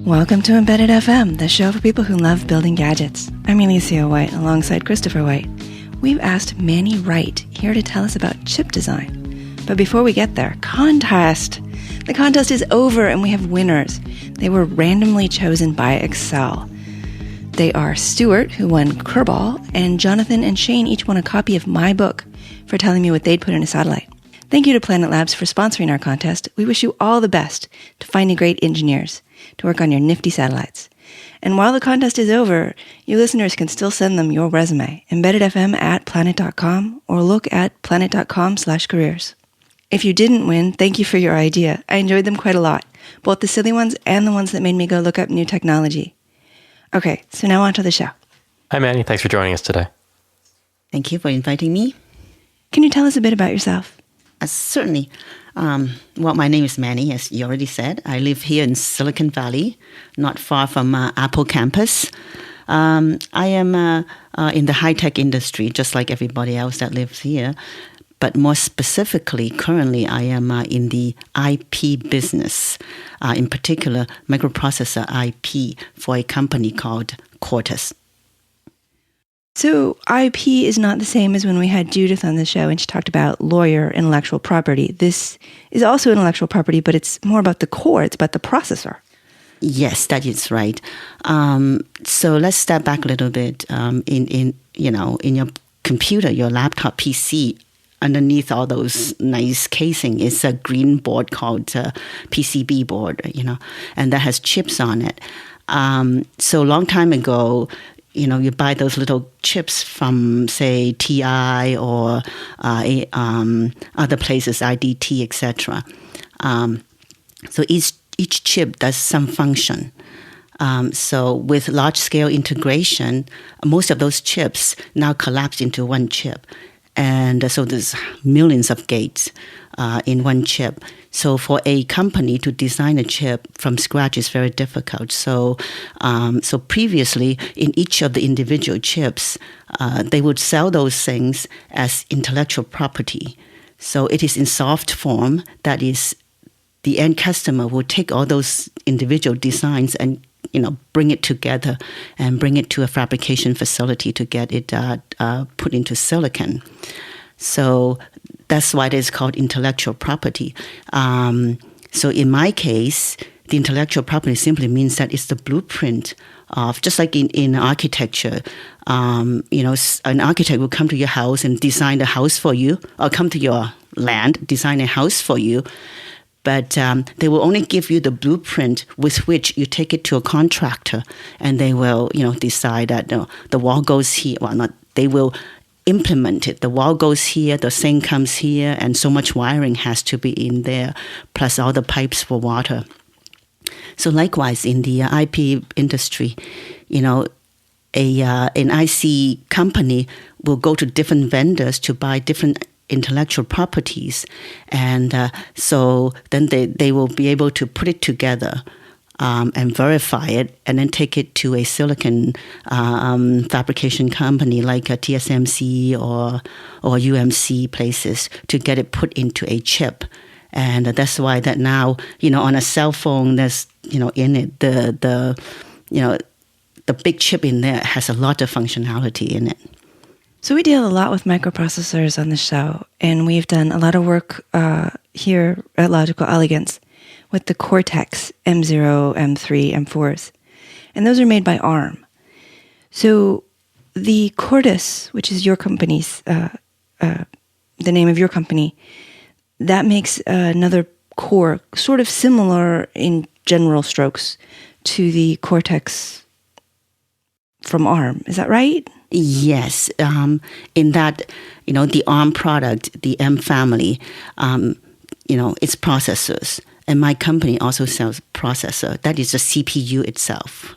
Welcome to Embedded FM, the show for people who love building gadgets. I'm Elecia White, alongside Christopher White. We've asked Manny Wright here to tell us about chip design. But before we get there, contest! The contest is over and we have winners. They were randomly chosen by Excel. They are Stuart, who won Kerbal, and Jonathan and Shane each won a copy of my book for telling me what they'd put in a satellite. Thank you to Planet Labs for sponsoring our contest. We wish you all the best to finding great engineers to work on your nifty satellites. And while the contest is over, you listeners can still send them your resume, embeddedfm@planet.com, or look at planet.com/careers. If you didn't win, thank you for your idea. I enjoyed them quite a lot, both the silly ones and the ones that made me go look up new technology. Okay, so now on to the show. Hi, Manny. Thanks for joining us today. Thank you for inviting me. Can you tell us a bit about yourself? Certainly. Well, my name is Manny, as you already said. I live here in Silicon Valley, not far from Apple campus. I am in the high-tech industry, just like everybody else that lives here. But more specifically, currently, I am in the IP business, in particular, microprocessor IP for a company called Cortus. So IP is not the same as when we had Judith on the show and she talked about lawyer intellectual property. This is also intellectual property, but it's more about the core. It's about the processor. Yes, that is right. So let's step back a little bit. In your computer, your laptop PC, underneath all those nice casing is a green board called PCB board, and that has chips on it. So a long time ago, you buy those little chips from, say, TI or other places, IDT, etc. So each chip does some function. So with large-scale integration, most of those chips now collapse into one chip. And so there's millions of gates in one chip. So for a company to design a chip from scratch is very difficult. So previously, in each of the individual chips, they would sell those things as intellectual property. So it is in soft form. That is, the end customer will take all those individual designs and bring it together and bring it to a fabrication facility to get it put into silicon. So that's why it is called intellectual property. So in my case, the intellectual property simply means that it's the blueprint of, just like in architecture, an architect will come to your house and design the house for you, or come to your land, design a house for you. But they will only give you the blueprint with which you take it to a contractor, and they will, decide that the wall goes here. Well, not they will implement it. The wall goes here, the sink comes here, and so much wiring has to be in there, plus all the pipes for water. So likewise, in the IP industry, an IC company will go to different vendors to buy different intellectual properties, and so then they will be able to put it together and verify it, and then take it to a silicon fabrication company like a TSMC or UMC places to get it put into a chip. And that's why that now, on a cell phone, there's, in it, the big chip in there has a lot of functionality in it. So we deal a lot with microprocessors on the show, and we've done a lot of work here at Logical Elegance with the Cortex M0, M3, M4s. And those are made by ARM. So the Cortus, which is your company's, the name of your company, that makes another core sort of similar in general strokes to the Cortex from ARM. Is that right? Yes. In that, the ARM product, the M family, it's processors. And my company also sells processor. That is the CPU itself.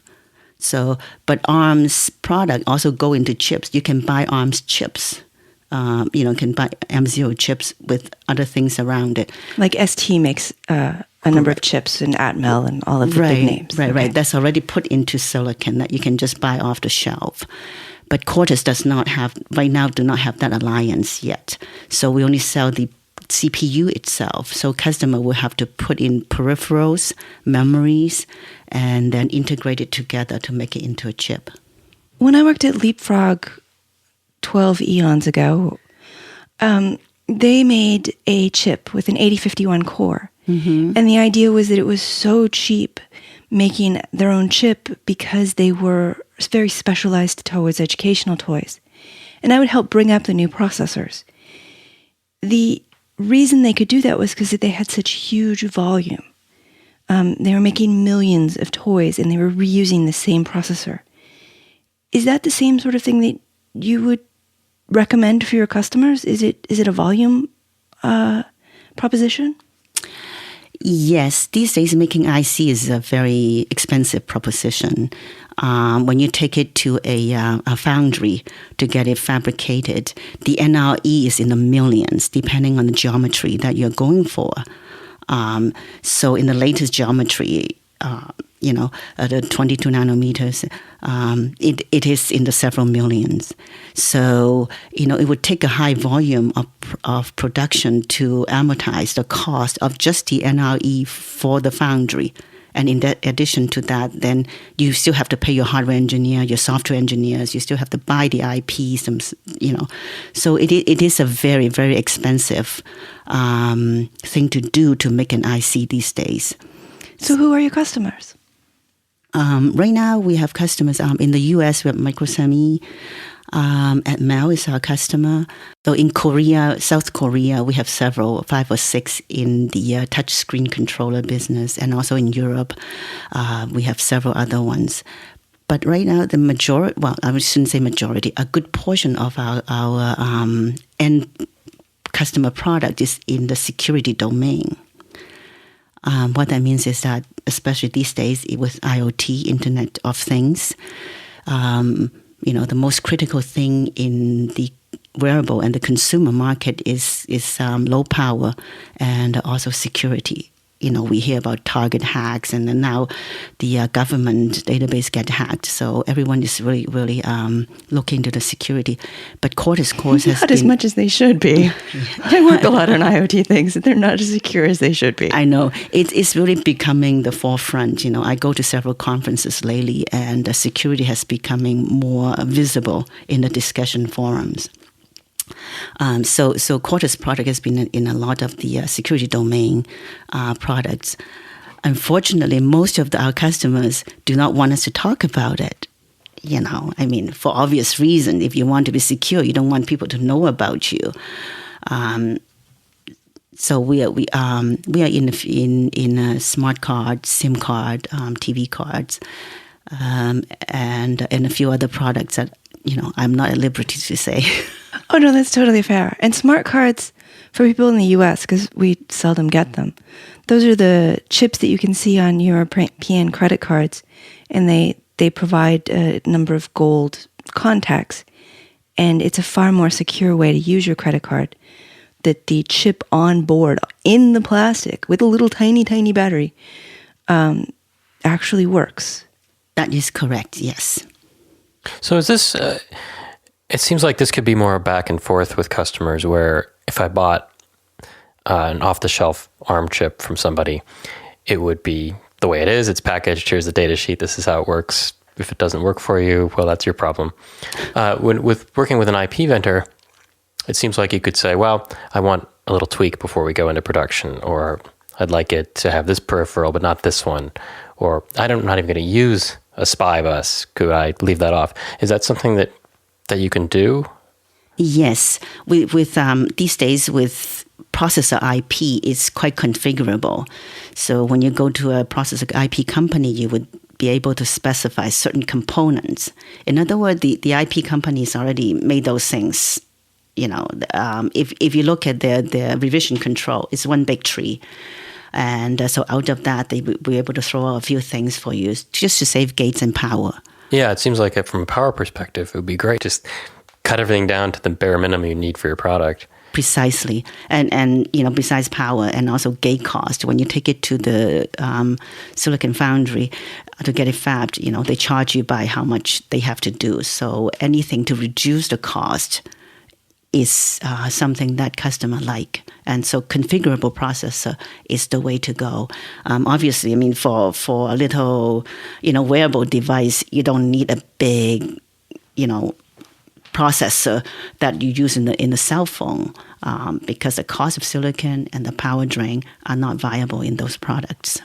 So, but ARM's product also go into chips. You can buy ARM's chips. Can buy M0 chips with other things around it. Like ST makes a number of chips and Atmel and all of the big names. Right. That's already put into silicon that you can just buy off the shelf. But Cortus does not have, right now, do not have that alliance yet. So we only sell the CPU itself. So customer will have to put in peripherals, memories, and then integrate it together to make it into a chip. When I worked at Leapfrog 12 eons ago, they made a chip with an 8051 core. Mm-hmm. And the idea was that it was so cheap making their own chip because they were very specialized towards educational toys. And I would help bring up the new processors. The reason they could do that was because they had such huge volume. They were making millions of toys and they were reusing the same processor. Is that the same sort of thing that you would recommend for your customers? Is it a volume proposition? Yes, these days making IC is a very expensive proposition. When you take it to a foundry to get it fabricated, the NRE is in the millions, depending on the geometry that you're going for. So in the latest geometry, at the 22 nanometers, it is in the several millions. So, it would take a high volume of production to amortize the cost of just the NRE for the foundry. And in addition to that, then you still have to pay your hardware engineer, your software engineers. You still have to buy the IP, So it is a very, very expensive thing to do to make an IC these days. So who are your customers? Right now, we have customers in the U.S. We have Microsemi. Atmel is our customer. So in Korea, South Korea, we have several, 5 or 6 in the touchscreen controller business. And also in Europe, we have several other ones. But right now, the majority, well, I shouldn't say majority, a good portion of our end customer product is in the security domain. What that means is that, especially these days with IoT, Internet of Things, the most critical thing in the wearable and the consumer market is low power and also security. We hear about target hacks, and then now the government database get hacked. So everyone is really, really looking into the security. But Cortus course has not as much as they should be. I work a lot on IoT things, and they're not as secure as they should be. I know. It's really becoming the forefront. I go to several conferences lately, and the security has becoming more visible in the discussion forums. So Cortus product has been in a lot of the security domain products. Unfortunately, most of our customers do not want us to talk about it. For obvious reason. If you want to be secure, you don't want people to know about you. So we are in a smart card, SIM card, TV cards, and a few other products that I'm not at liberty to say. Oh, no, that's totally fair. And smart cards, for people in the U.S., because we seldom get them, those are the chips that you can see on European credit cards, and they provide a number of gold contacts, and it's a far more secure way to use your credit card, that the chip on board in the plastic with a little tiny, tiny battery actually works. That is correct, yes. So is this... It seems like this could be more back and forth with customers, where if I bought an off-the-shelf ARM chip from somebody, it would be the way it is. It's packaged. Here's the data sheet. This is how it works. If it doesn't work for you, well, that's your problem. With working with an IP vendor, it seems like you could say, well, I want a little tweak before we go into production, or I'd like it to have this peripheral, but not this one, or I'm not even going to use a SPI bus. Could I leave that off? Is that something that you can do? Yes. With these days, with processor IP, it's quite configurable. So when you go to a processor IP company, you would be able to specify certain components. In other words, the IP companies already made those things. If you look at their revision control, it's one big tree. And so out of that, they will be able to throw out a few things for you just to save gates and power. Yeah, it seems like from a power perspective, it would be great. Just cut everything down to the bare minimum you need for your product. Precisely. And besides power and also gate cost, when you take it to the silicon foundry to get it fabbed, they charge you by how much they have to do. So anything to reduce the cost is something that customer like. And so configurable processor is the way to go. Obviously, I mean, for a little, wearable device, you don't need a big, processor that you use in the cell phone because the cost of silicon and the power drain are not viable in those products.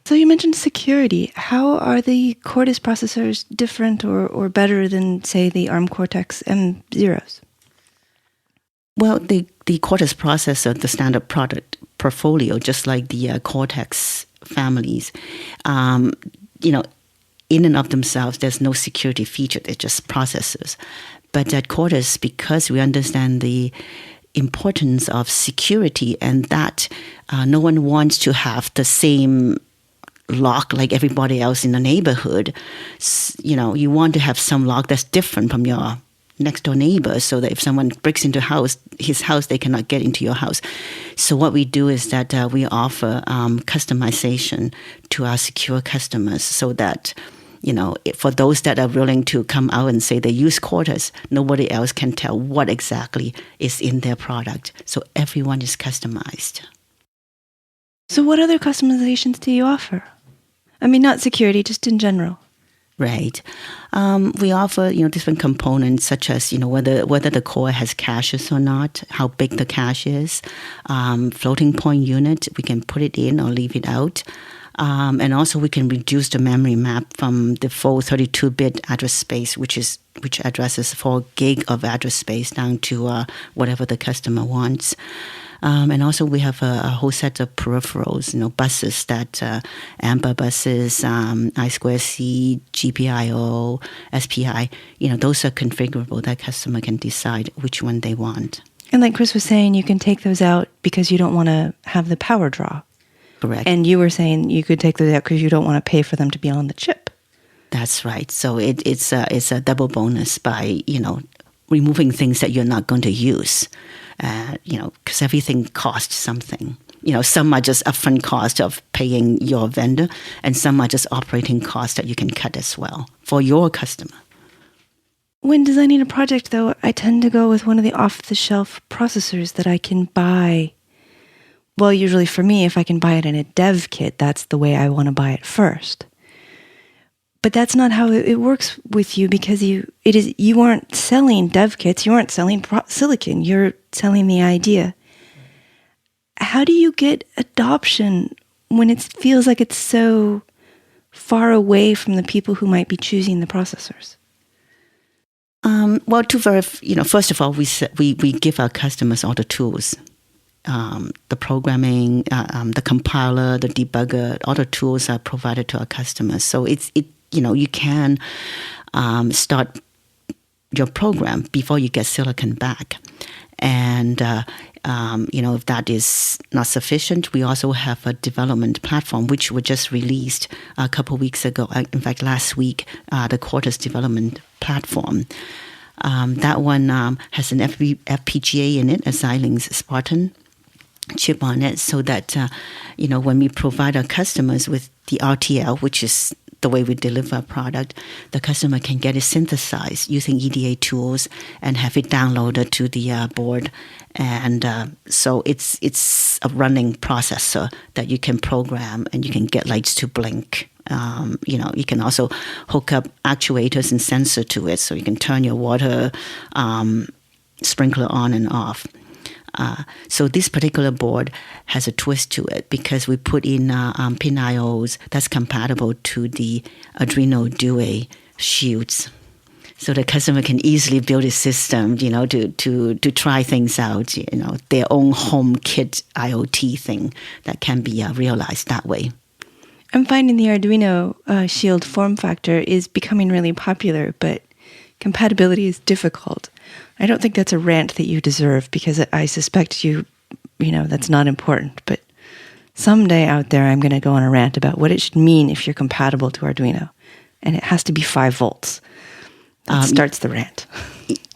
So you mentioned security. How are the Cortus processors different or better than, say, the ARM Cortex M0s? Well, the Cortus processor, the standard product portfolio, just like the Cortex families, in and of themselves, there's no security feature. They're just processors. But at Cortus, because we understand the importance of security and that no one wants to have the same lock like everybody else in the neighborhood, you want to have some lock that's different from your next door neighbor so that if someone breaks into his house, they cannot get into your house. So what we do is that we offer customization to our secure customers so that, for those that are willing to come out and say they use Cortus, nobody else can tell what exactly is in their product. So everyone is customized. So what other customizations do you offer? I mean, not security, just in general. Right. We offer, different components such as, whether the core has caches or not, how big the cache is, floating point unit, we can put it in or leave it out. And also we can reduce the memory map from the full 32-bit address space, which addresses 4 gig of address space down to whatever the customer wants. And also we have a whole set of peripherals, buses that AMPA buses, I2C, GPIO, SPI, those are configurable. That customer can decide which one they want. And like Chris was saying, you can take those out because you don't want to have the power draw. Correct. And you were saying you could take those out because you don't want to pay for them to be on the chip. That's right. So it's a double bonus by, removing things that you're not going to use. Because everything costs something. Some are just upfront cost of paying your vendor, and some are just operating costs that you can cut as well for your customer. When designing a project, though, I tend to go with one of the off-the-shelf processors that I can buy. Well, usually for me, if I can buy it in a dev kit, that's the way I want to buy it first. But that's not how it works with you because you aren't selling dev kits, you aren't selling silicon, you're selling the idea. How do you get adoption when it feels like it's so far away from the people who might be choosing the processors? Well, first of all, we give our customers all the tools, the programming, the compiler, the debugger, all the tools are provided to our customers. So you can start your program before you get silicon back. And, if that is not sufficient, we also have a development platform, which was just released a couple of weeks ago. In fact, last week, the Cortus development platform. That one has an FPGA in it, a Xilinx Spartan chip on it, so that, when we provide our customers with the RTL, which is the way we deliver a product, the customer can get it synthesized using EDA tools and have it downloaded to the board. And so it's a running processor that you can program and you can get lights to blink. You can also hook up actuators and sensor to it so you can turn your water sprinkler on and off. So this particular board has a twist to it because we put in pin IOs that's compatible to the Arduino Due shields. So the customer can easily build a system, to try things out, their own home kit IoT thing that can be realized that way. I'm finding the Arduino Shield form factor is becoming really popular, but compatibility is difficult. I don't think that's a rant that you deserve because I suspect that's not important. But someday out there, I'm going to go on a rant about what it should mean if you're compatible to Arduino. And it has to be 5 volts. That starts the rant.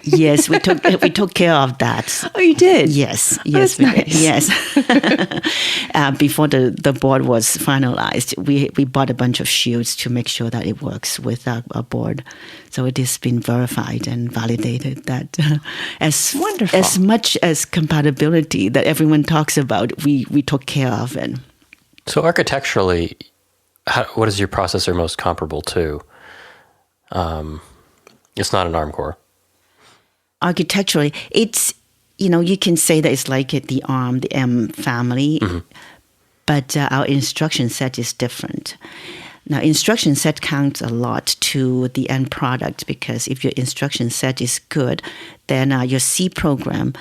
Yes, we took care of that. Oh, you did? Yes, that's we nice. did. Yes. Before the board was finalized, we bought a bunch of shields to make sure that it works with our board. So it has been verified and validated that Wonderful. as much as compatibility that everyone talks about, we took care of it. So architecturally, what is your processor most comparable to? It's not an ARM core. Architecturally, it's, you can say that it's like the ARM, the M family, but our instruction set is different. Now, instruction set counts a lot to the end product, because if your instruction set is good, then your C program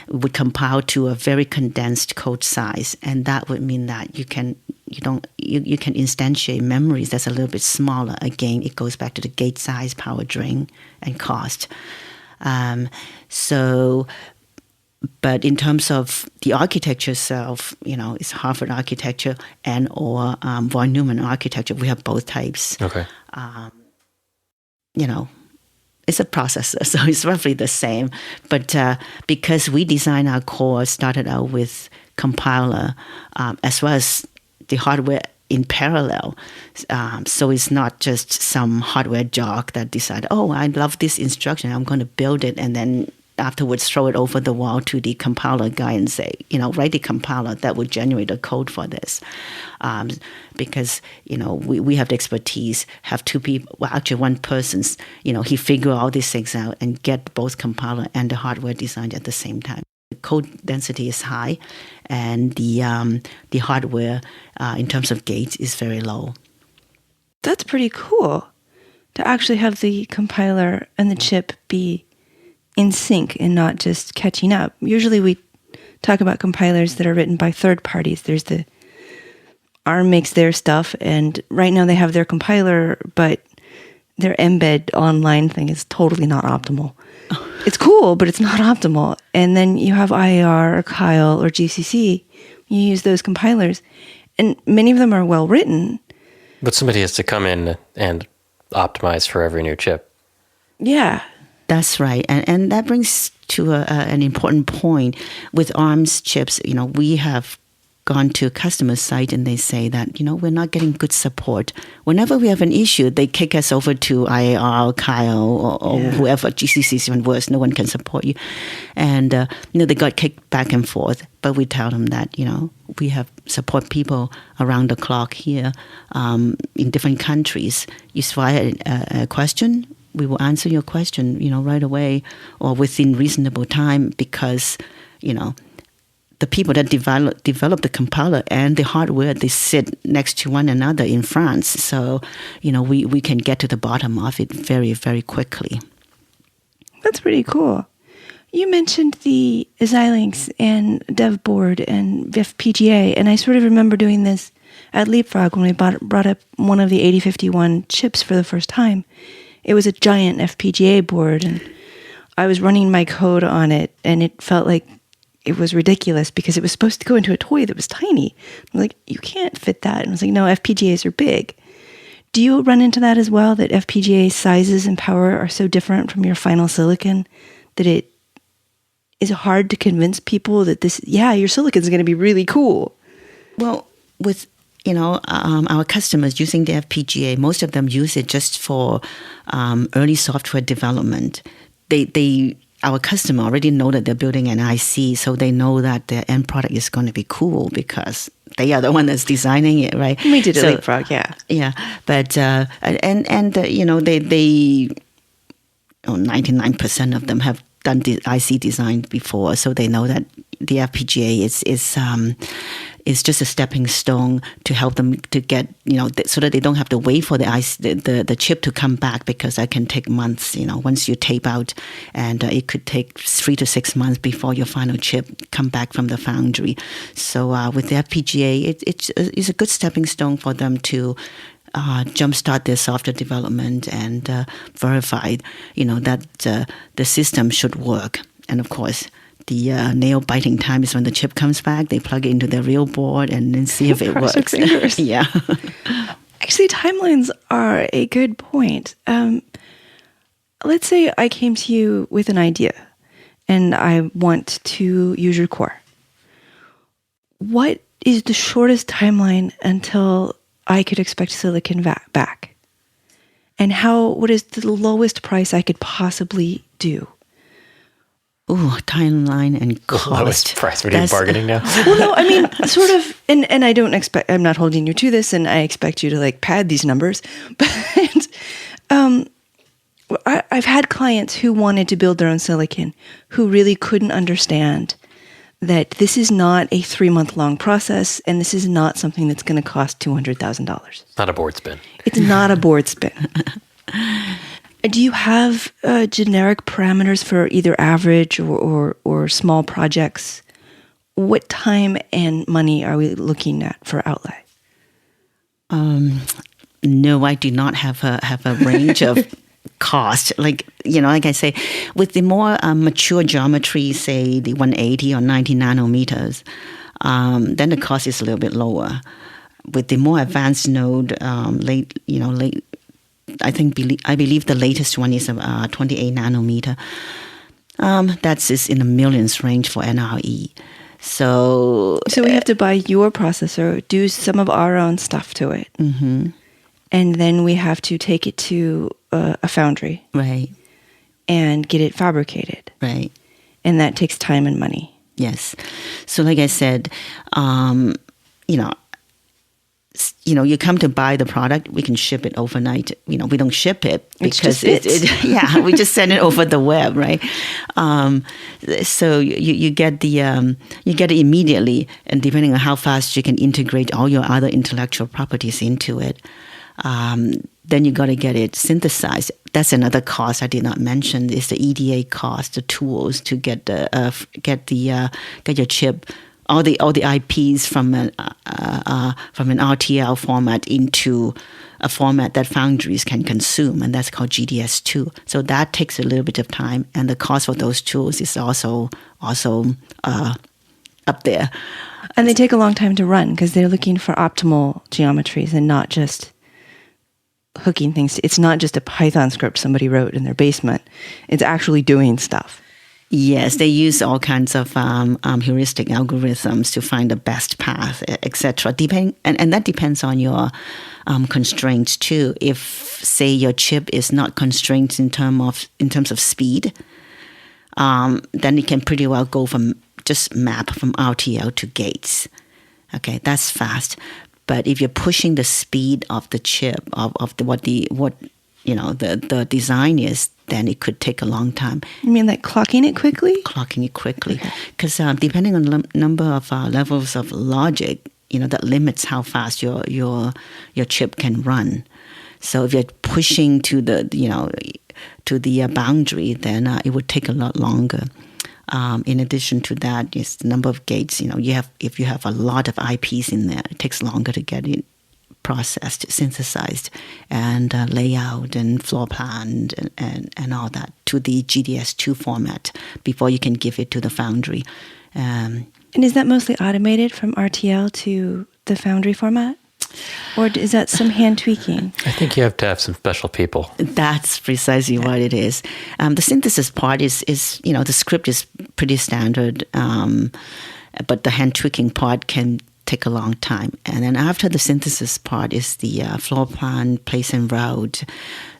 would compile to a very condensed code size, and that would mean that you can instantiate memories that's a little bit smaller. Again, it goes back to the gate size, power drain, and cost. But in terms of the architecture itself, it's Harvard architecture and or von Neumann architecture. We have both types. Okay. It's a processor, so it's roughly the same. But because we design our core, started out with compiler as well as the hardware in parallel. So it's not just some hardware jock that decided, oh, I love this instruction, I'm going to build it, and then afterwards throw it over the wall to the compiler guy and say, write the compiler that would generate a code for this. Because, we have the expertise, have two people, well, actually one person's, he figure all these things out and get both compiler and the hardware designed at the same time. The code density is high, and the hardware, in terms of gates, is very low. That's pretty cool to actually have the compiler and the chip be in sync and not just catching up. Usually we talk about compilers that are written by third parties. There's the ARM makes their stuff, and right now they have their compiler, but their embed online thing is totally not optimal. It's cool, but it's not optimal. And then you have IAR or Kyle or GCC. You use those compilers, and many of them are well written. But somebody has to come in and optimize for every new chip. Yeah. That's right. And that brings to an important point. With ARM's chips, we have gone to a customer site and they say that, we're not getting good support. Whenever we have an issue, they kick us over to IAR, Kyle, or whoever. GCC is even worse. No one can support you. And, they got kicked back and forth. But we tell them that, we have support people around the clock here in different countries. You fire a question, we will answer your question, right away or within reasonable time, because, the people that develop the compiler and the hardware, they sit next to one another in France. So, we can get to the bottom of it very, very quickly. That's pretty cool. You mentioned the Xilinx and dev board and FPGA, and I sort of remember doing this at Leapfrog when we brought up one of the 8051 chips for the first time. It was a giant FPGA board, and I was running my code on it, and it felt like it was ridiculous because it was supposed to go into a toy that was tiny. I'm like, you can't fit that. And I was like, no, FPGAs are big. Do you run into that as well, that FPGA sizes and power are so different from your final silicon that it is hard to convince people that your silicon is going to be really cool? Well, with our customers using the FPGA, most of them use it just for early software development. Our customer already know that they're building an IC, so they know that their end product is going to be cool because they are the one that's designing it, right? We did a Leapfrog, yeah. Yeah, but they 99% of them have done the IC design before, so they know that the FPGA is just a stepping stone to help them to get, so that they don't have to wait for the chip to come back, because that can take months, once you tape out, and it could take 3 to 6 months before your final chip come back from the foundry. So with the FPGA, it's a good stepping stone for them to jumpstart their software development and verify, that the system should work. And of course, the nail-biting time is when the chip comes back. They plug it into their real board and then see if it works. Yeah. Actually, timelines are a good point. let's say I came to you with an idea and I want to use your core. What is the shortest timeline until I could expect silicon back? And what is the lowest price I could possibly do? Ooh, timeline and cost. Lowest price. What are you bargaining now? Well, no, I mean, sort of, and I don't expect, I'm not holding you to this, and I expect you to like pad these numbers, but I've had clients who wanted to build their own silicon who really couldn't understand that this is not a 3-month-long process, and this is not something that's going to cost $200,000. Not a board spin. It's not a board spin. Do you have generic parameters for either average or small projects? What time and money are we looking at for outlay? No, I do not have a range of cost. Like I say, with the more mature geometry, say the 180 or 90 nanometers, then the cost is a little bit lower. With the more advanced node, I believe the latest one is 28 nanometer. That's in the millions range for NRE. So we have to buy your processor, do some of our own stuff to it, and then we have to take it to a foundry, right, and get it fabricated, right, and that takes time and money. Yes. So, like I said, you come to buy the product, we can ship it overnight. We don't ship it because we just send it over the web, right? So you get it immediately, and depending on how fast you can integrate all your other intellectual properties into it, then you got to get it synthesized. That's another cost I did not mention is the EDA cost, the tools to get your chip. All the IPs from an RTL format into a format that foundries can consume, and that's called GDS2. So that takes a little bit of time, and the cost for those tools is also up there. And they take a long time to run because they're looking for optimal geometries and not just hooking things. It's not just a Python script somebody wrote in their basement. It's actually doing stuff. Yes, they use all kinds of heuristic algorithms to find the best path, etc. And that depends on your constraints too. If, say, your chip is not constrained in terms of speed, then it can pretty well go just map from RTL to gates. Okay, that's fast. But if you're pushing the speed of the chip of the design is, then it could take a long time. You mean like clocking it quickly? Clocking it quickly. Because depending on the number of levels of logic, that limits how fast your chip can run. So if you're pushing to the boundary, then it would take a lot longer. In addition to that, is the number of gates. If you have a lot of IPs in there, it takes longer to get it processed, synthesized, and layout and floor plan and all that to the GDS2 format before you can give it to the foundry. And is that mostly automated from RTL to the foundry format? Or is that some hand tweaking? I think you have to have some special people. That's precisely what it is. The synthesis part is the script is pretty standard, but the hand tweaking part can take a long time. And then after the synthesis part is the floor plan, place and route.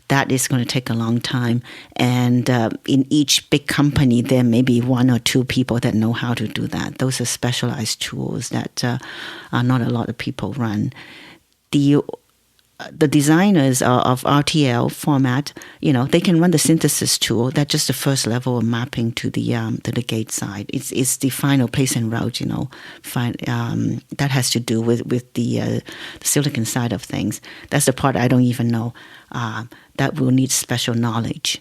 That is going to take a long time. And in each big company, there may be 1 or 2 people that know how to do that. Those are specialized tools that not a lot of people run. The designers of RTL format, they can run the synthesis tool. That's just the first level of mapping to the gate side. It's the final place and route. That has to do with the silicon side of things. That's the part I don't even know. That will need special knowledge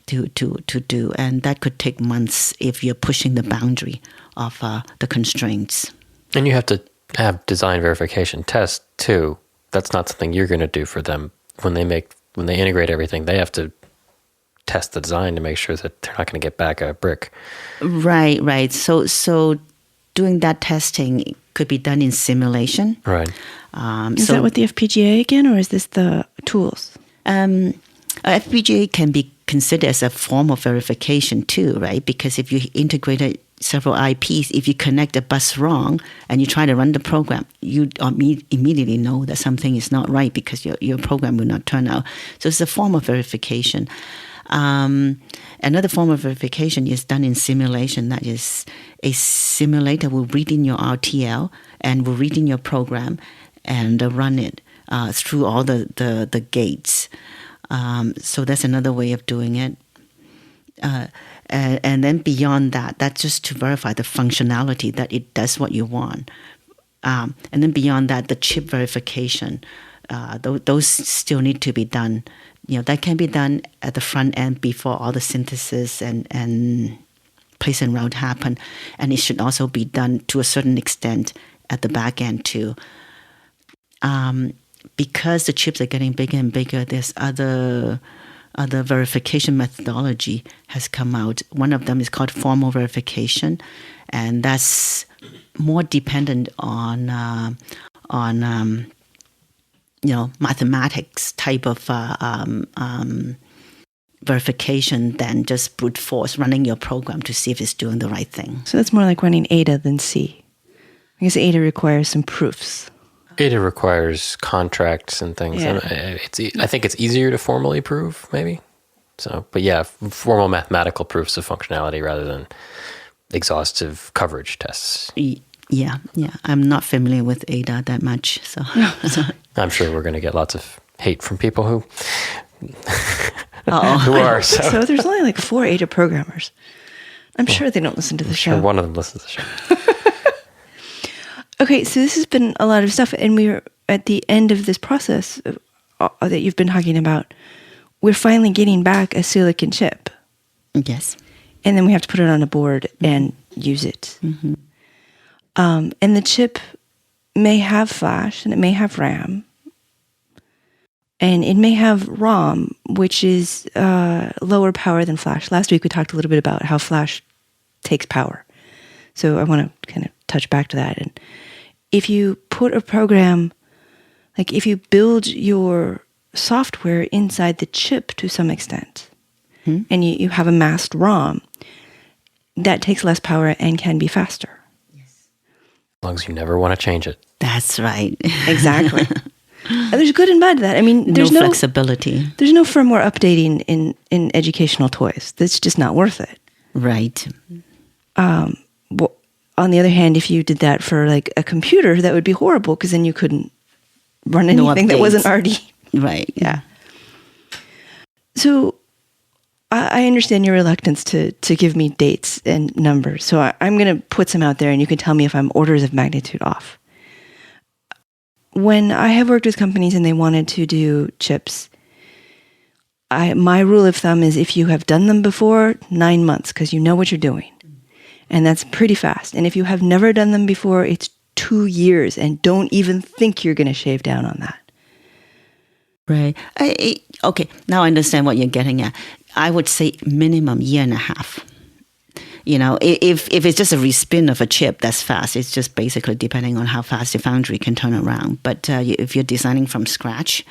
to do, and that could take months if you're pushing the boundary of the constraints. And you have to have design verification tests too. That's not something you're going to do for them. When they integrate everything, they have to test the design to make sure that they're not going to get back a brick. Right. So doing that testing could be done in simulation. Right. Is that with the FPGA again, or is this the tools? FPGA can be considered as a form of verification too, right? Because if you integrated several IPs, if you connect the bus wrong and you try to run the program, you immediately know that something is not right because your program will not turn out. So it's a form of verification. Another form of verification is done in simulation. That is, a simulator will read in your RTL and will read in your program and run it through all the gates. So that's another way of doing it. And then beyond that, that's just to verify the functionality that it does what you want. And then beyond that, the chip verification, those still need to be done. That can be done at the front end before all the synthesis and place and route happen. And it should also be done to a certain extent at the back end too. Because the chips are getting bigger and bigger, there's other verification methodology has come out. One of them is called formal verification, and that's more dependent on mathematics type of verification than just brute force running your program to see if it's doing the right thing. So that's more like running Ada than C. I guess Ada requires some proofs. Ada requires contracts and things. Yeah. I think it's easier to formally prove, maybe. So, but yeah, formal mathematical proofs of functionality rather than exhaustive coverage tests. Yeah. I'm not familiar with Ada that much, so. I'm sure we're going to get lots of hate from people who Uh-oh. who are. So there's only like 4 Ada programmers. I'm sure they don't listen to the show. Sure, one of them listens to the show. Okay, so this has been a lot of stuff, and we're at the end of this process that you've been talking about. We're finally getting back a silicon chip. Yes. And then we have to put it on a board and use it. Mm-hmm. And the chip may have flash, and it may have RAM, and it may have ROM, which is lower power than flash. Last week we talked a little bit about how flash takes power. So I want to kind of touch back to that. And if you put a program, like if you build your software inside the chip to some extent, and you have a masked ROM, that takes less power and can be faster. As long as you never want to change it. That's right. Exactly. There's good and bad to that. I mean, there's no flexibility. There's no firmware updating in educational toys. That's just not worth it. Right. On the other hand, if you did that for like a computer, that would be horrible because then you couldn't run anything that wasn't already. Right. Yeah. So I understand your reluctance to give me dates and numbers. So I'm going to put some out there and you can tell me if I'm orders of magnitude off. When I have worked with companies and they wanted to do chips, my rule of thumb is if you have done them before, 9 months, because you know what you're doing. And that's pretty fast. And if you have never done them before, it's 2 years. And don't even think you're going to shave down on that. Right. Okay, now I understand what you're getting at. I would say minimum 1.5 years. If it's just a respin of a chip, that's fast. It's just basically depending on how fast the foundry can turn around. But if you're designing from scratch,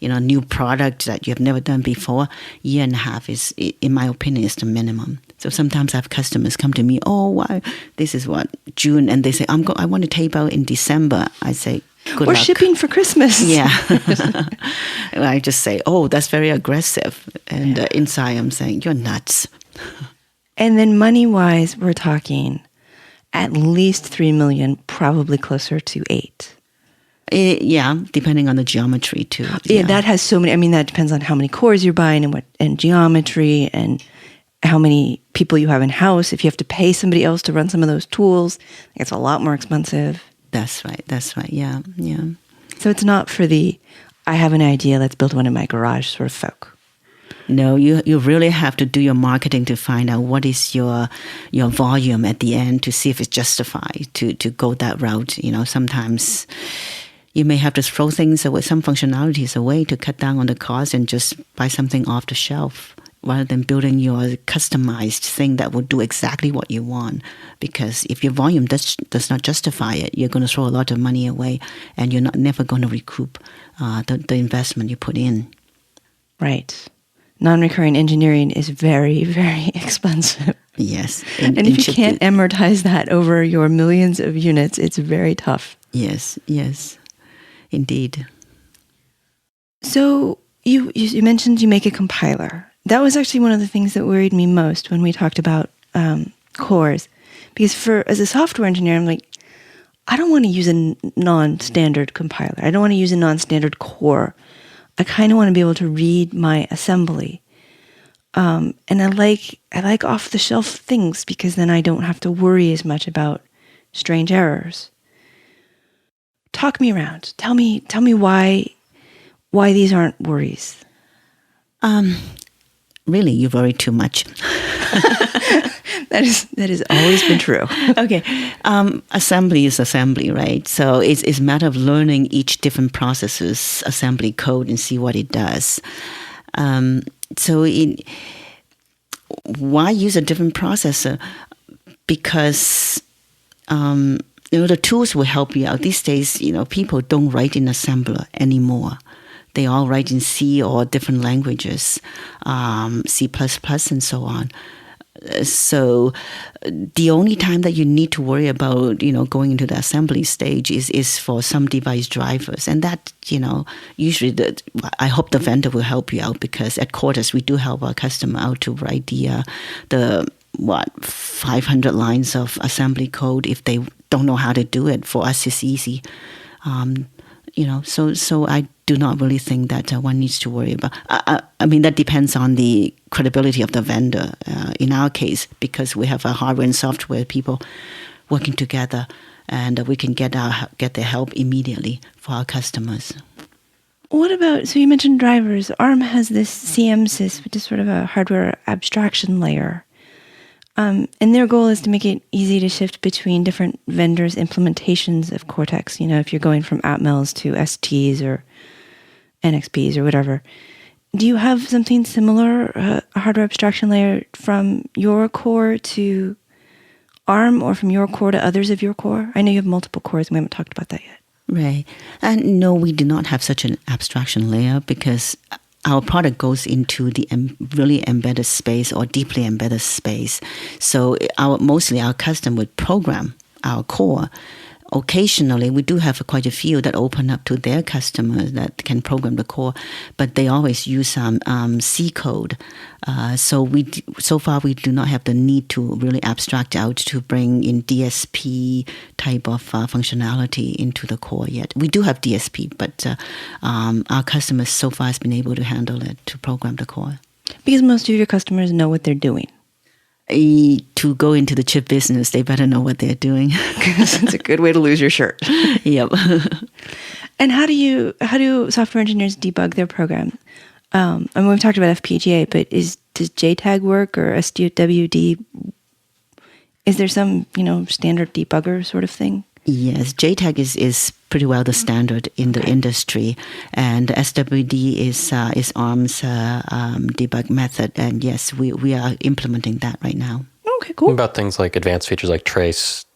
new product that you have never done before, 1.5 years is, in my opinion, is the minimum. So sometimes I have customers come to me, why? This is what, June, and they say, I want to tape out in December. I say, good We're luck. shipping for Christmas. Yeah. I just say, that's very aggressive. And inside I'm saying, you're nuts. And then money-wise, we're talking at least 3 million, probably closer to 8. Yeah, depending on the geometry too. Yeah, that has so many. I mean, that depends on how many cores you're buying and geometry and how many people you have in house. If you have to pay somebody else to run some of those tools, it's a lot more expensive. That's right. Yeah. So it's not for the, I have an idea, let's build one in my garage sort of folk. No, you really have to do your marketing to find out what is your volume at the end to see if it's justified to go that route. Sometimes you may have to throw things away, some functionalities away to cut down on the cost and just buy something off the shelf rather than building your customized thing that will do exactly what you want. Because if your volume does not justify it, you're going to throw a lot of money away and you're never going to recoup the investment you put in. Right. non-recurring engineering is very, very expensive. Yes. And if you can't amortize that over your millions of units, it's very tough. Yes, indeed. So you mentioned you make a compiler. That was actually one of the things that worried me most when we talked about cores. Because as a software engineer, I'm like, I don't want to use a non-standard compiler. I don't want to use a non-standard core. I kind of want to be able to read my assembly. And I like off-the-shelf things because then I don't have to worry as much about strange errors. Talk me around. Tell me why these aren't worries. Really, you worry too much. That has always been true. Okay. Assembly is assembly, right? So it's a matter of learning each different processor's assembly code and see what it does. Why use a different processor? Because the tools will help you out. These days, people don't write in assembler anymore. They all write in C or different languages, C++ and so on. So the only time that you need to worry about, going into the assembly stage is for some device drivers. And that, usually I hope the vendor will help you out, because at Cortus, we do help our customer out to write the 500 lines of assembly code. If they don't know how to do it, for us, it's easy. So I do not really think that one needs to worry about. I mean, that depends on the credibility of the vendor. In our case, because we have a hardware and software people working together, and we can get their help immediately for our customers. What about, so you mentioned drivers. ARM has this CMSys, which is sort of a hardware abstraction layer. And their goal is to make it easy to shift between different vendors' implementations of Cortex. If you're going from Atmels to STs or NXPs or whatever. Do you have something similar, a hardware abstraction layer, from your core to ARM, or from your core to others of your core? I know you have multiple cores, and we haven't talked about that yet. Right. And no, we do not have such an abstraction layer, because our product goes into the really embedded space or deeply embedded space. So mostly our custom would program our core. Occasionally, we do have quite a few that open up to their customers that can program the core, but they always use C code. So far, we do not have the need to really abstract out to bring in DSP type of functionality into the core yet. We do have DSP, but our customers so far has been able to handle it to program the core. Because most of your customers know what they're doing. To go into the chip business, they better know what they're doing. It's a good way to lose your shirt. Yep. And how do software engineers debug their program? I mean, we've talked about FPGA, but does JTAG work, or SWD? Is there some standard debugger sort of thing? Yes, JTAG is pretty well the standard in the industry, and SWD is ARM's debug method, and yes, we are implementing that right now. Okay, cool. What about things like advanced features like trace?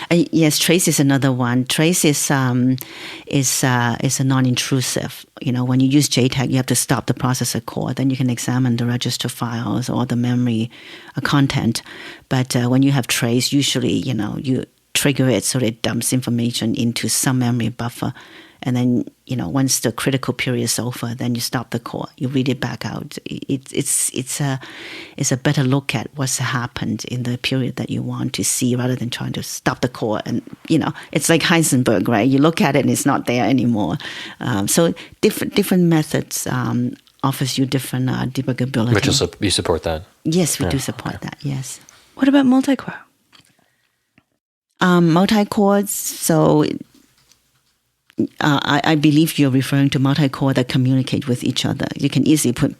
Yes, trace is another one. Trace is a non-intrusive. When you use JTAG, you have to stop the processor core. Then you can examine the register files or the memory content. But when you have trace, usually you trigger it so that it dumps information into some memory buffer, and then once the critical period is over, then you stop the core. You read it back out. It's a better look at what's happened in the period that you want to see, rather than trying to stop the core. And it's like Heisenberg, right? You look at it and it's not there anymore. So different methods offers you different debuggability. Which you support that? Yes, we do support that. Yes. What about multi-core? Multi-cores, so I believe you're referring to multi-core that communicate with each other. You can easily put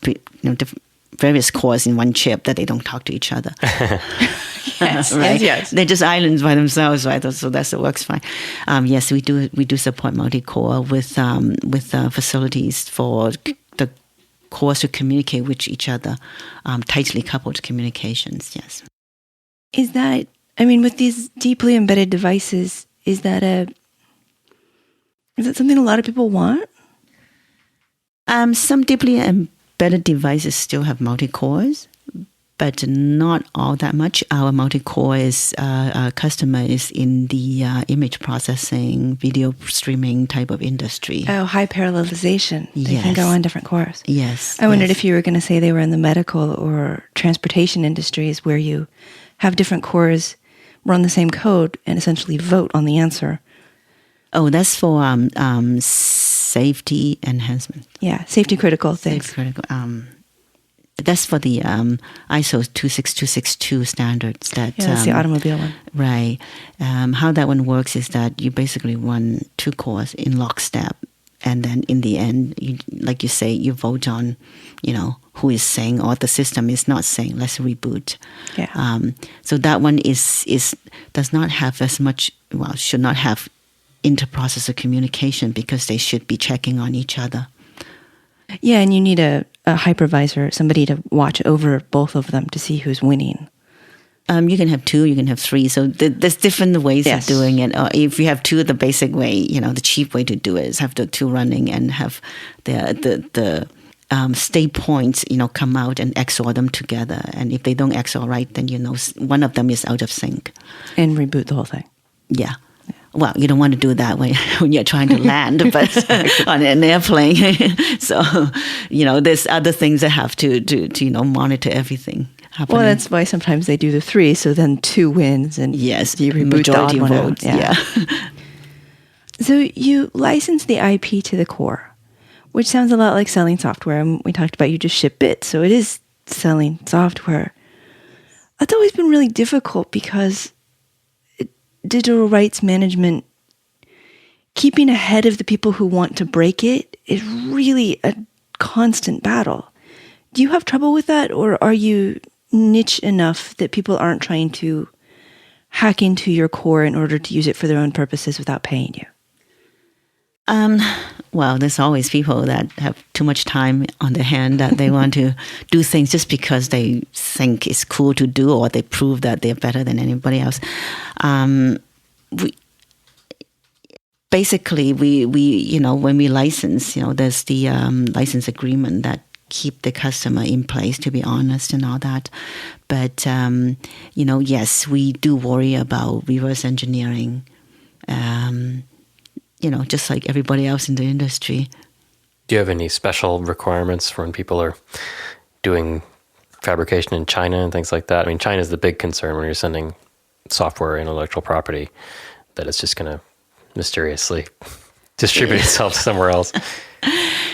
various cores in one chip that they don't talk to each other. Yes, right? yes. They're just islands by themselves, right? So that works fine. Yes, we do support multi-core with facilities for the cores to communicate with each other, tightly coupled communications. Yes. Is that, with these deeply embedded devices, is that something a lot of people want? Some deeply better devices still have multi-cores, but not all that much. Our multi-core customer is in the image processing, video streaming type of industry. Oh, high parallelization. They can go on different cores. Yes. I wondered if you were going to say they were in the medical or transportation industries where you have different cores run the same code and essentially vote on the answer. Oh, that's for safety enhancement. Yeah, safety critical things. Safety critical. That's for the ISO 26262 standards. That's the automobile one. Right. How that one works is that you basically run 2 cores in lockstep. And then in the end, like you say, you vote on, who is saying or the system is not saying, let's reboot. Yeah. So that one does not have as much, should not have inter-processor communication because they should be checking on each other. Yeah, and you need a hypervisor, somebody to watch over both of them to see who's winning. You can have 2, you can have 3. So there's different ways of doing it. If you have 2, the basic way, the cheap way to do it is have the 2 running and have the state points, come out and XOR them together. And if they don't XOR right, then one of them is out of sync. And reboot the whole thing. Yeah. Well, you don't want to do that when you're trying to land, but on an airplane. So, there's other things that have to monitor everything happening. Well, that's why sometimes they do the 3, so then 2 wins and you reboot majority the odd votes. One out. Yeah. So you license the IP to the core, which sounds a lot like selling software. And we talked about you just ship bits, so it is selling software. That's always been really difficult because digital rights management, keeping ahead of the people who want to break it, is really a constant battle. Do you have trouble with that, or are you niche enough that people aren't trying to hack into your core in order to use it for their own purposes without paying you? Well, there's always people that have too much time on their hand that they want to do things just because they think it's cool to do or they prove that they're better than anybody else. Basically, we when we license, there's the license agreement that keep the customer in place, to be honest, and all that. But, yes, we do worry about reverse engineering, just like everybody else in the industry. Do you have any special requirements for when people are doing fabrication in China and things like that? I mean, China is the big concern when you're sending software and intellectual property, that it's just going to mysteriously distribute itself somewhere else.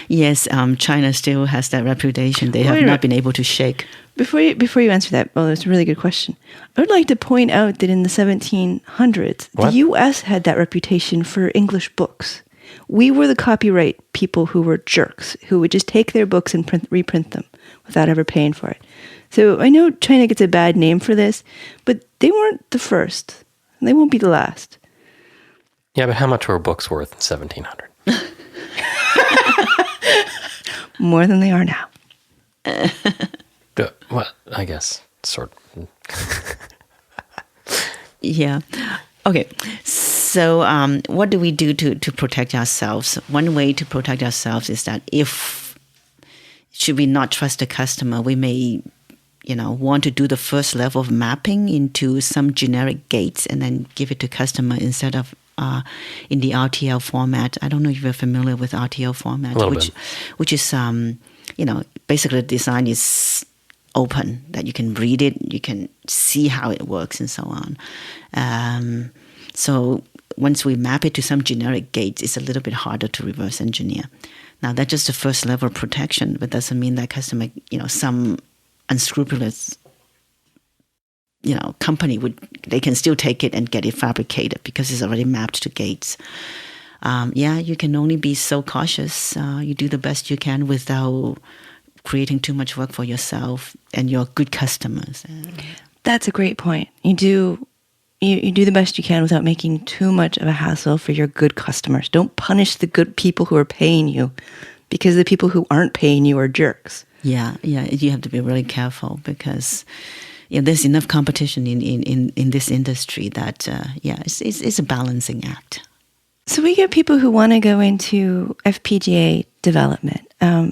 Yes, China still has that reputation. They have not been able to shake. Before you answer that, well, that's a really good question. I would like to point out that in the 1700s, the U.S. had that reputation for English books. We were the copyright people who were jerks, who would just take their books and reprint them without ever paying for it. So I know China gets a bad name for this, but they weren't the first. And they won't be the last. Yeah, but how much were books worth in 1700? More than they are now. Well, I guess, sort of. Yeah. Okay. So what do we do to protect ourselves? One way to protect ourselves is that should we not trust the customer, we may, want to do the first level of mapping into some generic gates and then give it to customer instead of in the RTL format. I don't know if you're familiar with RTL format, which is, basically the design is open, that you can read it, you can see how it works and so on. So once we map it to some generic gates, it's a little bit harder to reverse engineer. Now, that's just the first level of protection, but doesn't mean that customer, some unscrupulous, company they can still take it and get it fabricated because it's already mapped to gates. You can only be so cautious. You do the best you can without creating too much work for yourself and your good customers. That's a great point. You do the best you can without making too much of a hassle for your good customers. Don't punish the good people who are paying you because the people who aren't paying you are jerks. Yeah, you have to be really careful because there's enough competition in this industry that it's a balancing act. So we get people who want to go into FPGA development,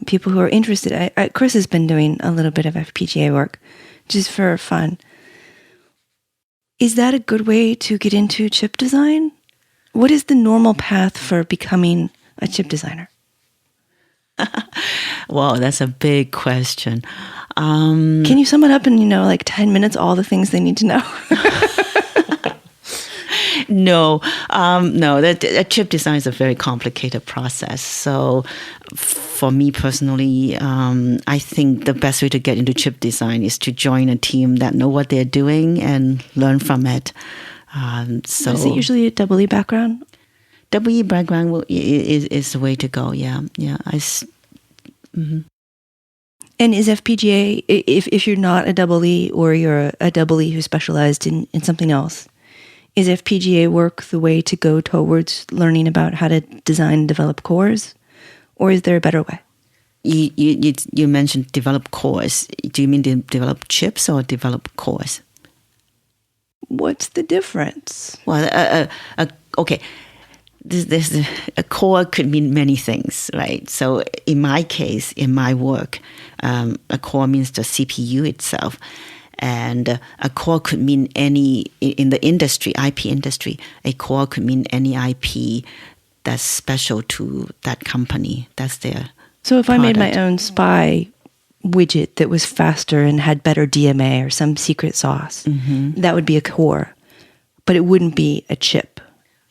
people who are interested. Chris has been doing a little bit of FPGA work just for fun. Is that a good way to get into chip design? What is the normal path for becoming a chip designer? Wow, that's a big question. Can you sum it up in, 10 minutes, all the things they need to know? No. That chip design is a very complicated process. So for me personally, I think the best way to get into chip design is to join a team that know what they're doing and learn from it. So is it usually a double E background? Double E background is the way to go. Yeah. Mm-hmm. And is FPGA, if you're not a double E or you're a double E who specialized in something else, is FPGA work the way to go towards learning about how to design and develop cores? Or is there a better way? You mentioned develop cores. Do you mean develop chips or develop cores? What's the difference? Well, okay. A core could mean many things, right? So in my case, in my work, a core means the CPU itself. And a core could mean any, in the industry, IP industry, a core could mean any IP that's special to that company. That's their So if product. I made my own SPY widget that was faster and had better DMA or some secret sauce, that would be a core. But it wouldn't be a chip.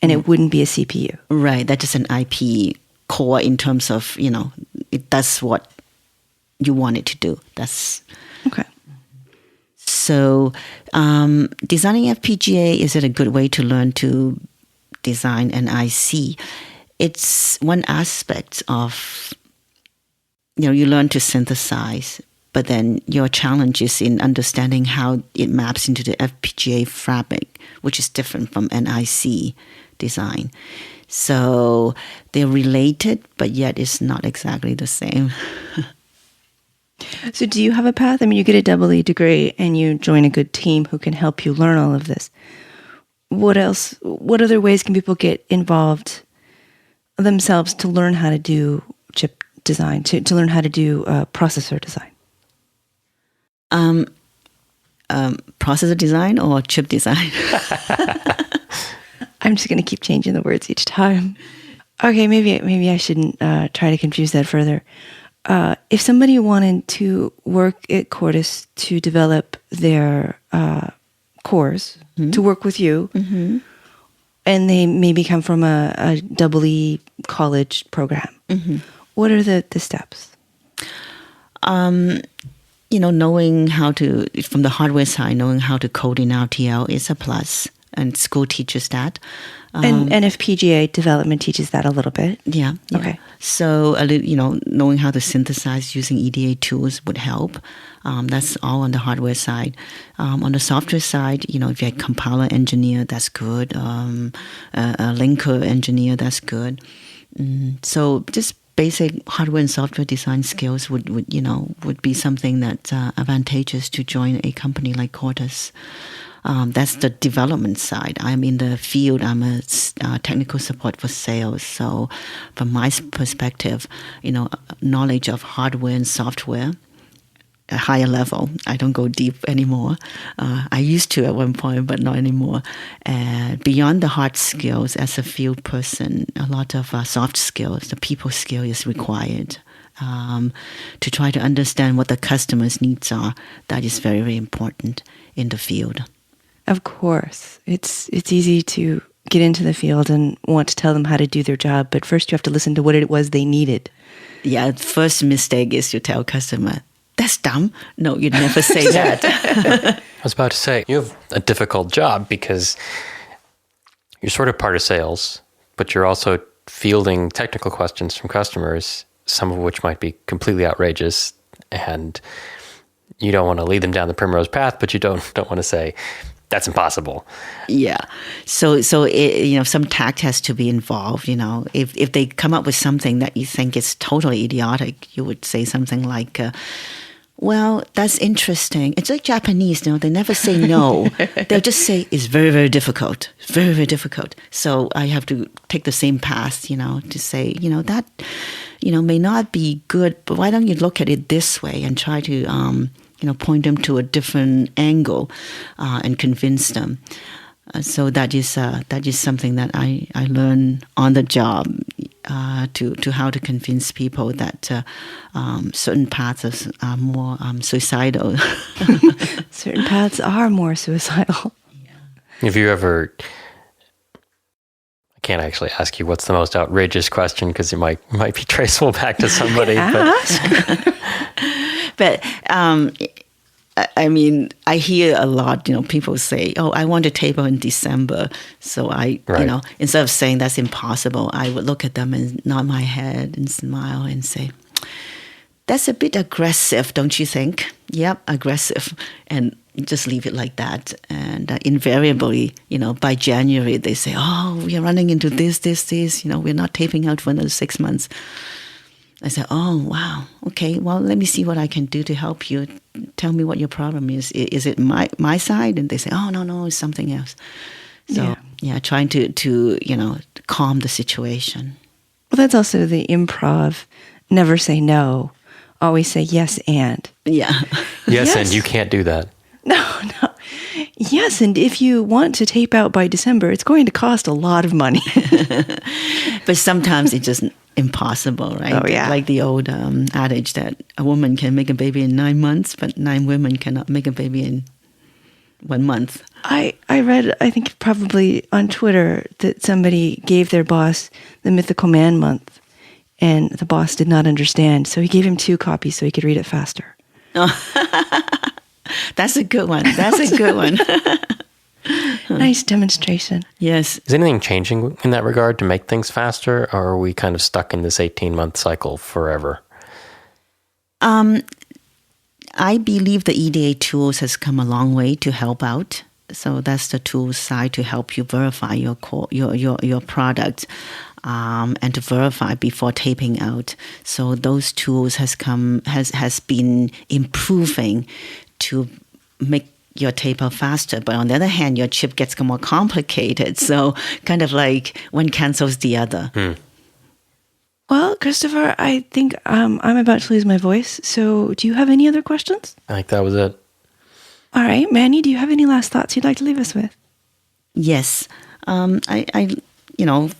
And it wouldn't be a CPU. Right. That is an IP core in terms of, it does what you want it to do. That's okay. So designing FPGA, is it a good way to learn to design an IC? It's one aspect of, you learn to synthesize, but then your challenge is in understanding how it maps into the FPGA fabric, which is different from an IC design. So they're related, but yet it's not exactly the same. So do you have a path? I mean, you get a double E degree and you join a good team who can help you learn all of this. What else? What other ways can people get involved themselves to learn how to do chip design, to learn how to do processor design? Processor design or chip design? I'm just going to keep changing the words each time. Okay, maybe I shouldn't try to confuse that further. If somebody wanted to work at Cortus to develop their cores, to work with you, and they maybe come from a double E college program, what are the steps? Knowing how to, from the hardware side, knowing how to code in RTL is a plus. And school teaches that. And FPGA development teaches that a little bit. Yeah. Okay. So, knowing how to synthesize using EDA tools would help. That's all on the hardware side. On the software side, if you're a compiler engineer, that's good. A linker engineer, that's good. So just basic hardware and software design skills would be something that's advantageous to join a company like Cortus. That's the development side. I'm in the field. I'm a technical support for sales. So from my perspective, knowledge of hardware and software, a higher level. I don't go deep anymore. I used to at one point, but not anymore. Beyond the hard skills, as a field person, a lot of soft skills, the people skill is required. To try to understand what the customer's needs are. That is very, very important in the field. Of course. It's easy to get into the field and want to tell them how to do their job, but first you have to listen to what it was they needed. Yeah, first mistake is to tell customer, that's dumb. No, you'd never say that. I was about to say, you have a difficult job because you're sort of part of sales, but you're also fielding technical questions from customers, some of which might be completely outrageous, and you don't want to lead them down the primrose path, but you don't want to say, that's impossible. Yeah. So some tact has to be involved, If they come up with something that you think is totally idiotic, you would say something like, Well, that's interesting. It's like Japanese, they never say no. They'll just say it's very, very difficult. Very, very difficult. So I have to take the same path, to say, that, may not be good, but why don't you look at it this way and try to, point them to a different angle and convince them. So that is something that I learned on the job to how to convince people that certain paths are more suicidal. Certain paths are more suicidal. Yeah. Have you ever? I can't actually ask you what's the most outrageous question because it might be traceable back to somebody. But I mean, I hear a lot, people say, oh, I want a table in December. So instead of saying that's impossible, I would look at them and nod my head and smile and say, that's a bit aggressive, don't you think? Yep, aggressive. And just leave it like that. And invariably, by January, they say, oh, we are running into this, we're not taping out for another 6 months. I said, oh, wow. Okay, well, let me see what I can do to help you. Tell me what your problem is. Is it my side? And they say, oh, no, it's something else. So, trying to calm the situation. Well, that's also the improv. Never say no. Always say yes and. Yeah. Yes, and you can't do that. No. Yes, and if you want to tape out by December, it's going to cost a lot of money. But sometimes it's just impossible, right? Oh, yeah. Like the old adage that a woman can make a baby in 9 months, but 9 women cannot make a baby in 1 month. I read, I think probably on Twitter, that somebody gave their boss the Mythical Man month, and the boss did not understand, so he gave him 2 copies so he could read it faster. That's a good one. That's a good one. Nice demonstration. Yes. Is anything changing in that regard to make things faster, or are we kind of stuck in this 18-month cycle forever? I believe the EDA tools has come a long way to help out. So that's the tool side to help you verify your product and to verify before taping out. So those tools has been improving to make your tape out faster. But on the other hand, your chip gets more complicated. So kind of like one cancels the other. Well, Christopher, I think I'm about to lose my voice. So do you have any other questions? I think that was it. All right. Manny, do you have any last thoughts you'd like to leave us with? Yes. I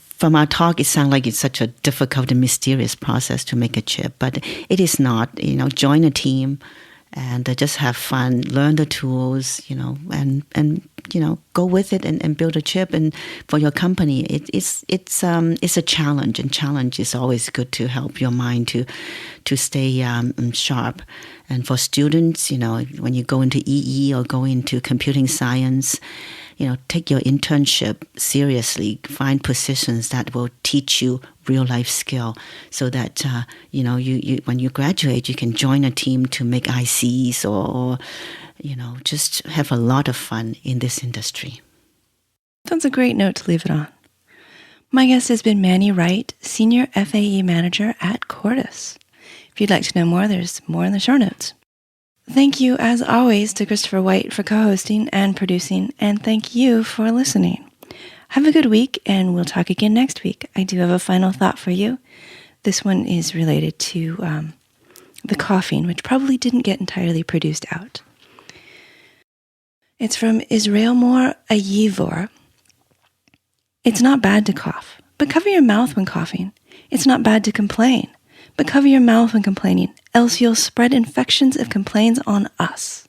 from our talk, it sounds like it's such a difficult and mysterious process to make a chip, but it is not. Join a team and just have fun, learn the tools, and go with it and build a chip. And for your company, it's a challenge, and challenge is always good to help your mind to stay sharp. And for students, when you go into EE or go into computing science, take your internship seriously. Find positions that will teach you real life skill, so that you when you graduate, you can join a team to make ICs or just have a lot of fun in this industry. That's a great note to leave it on. My guest has been Manny Wright, Senior FAE Manager at Cortus. If you'd like to know more, there's more in the show notes. Thank you, as always, to Christopher White for co-hosting and producing, and thank you for listening. Have a good week, and we'll talk again next week. I do have a final thought for you. This one is related to the coughing, which probably didn't get entirely produced out. It's from Israel Moore Ayivor. It's not bad to cough, but cover your mouth when coughing. It's not bad to complain, but cover your mouth when complaining, else you'll spread infections of complaints on us.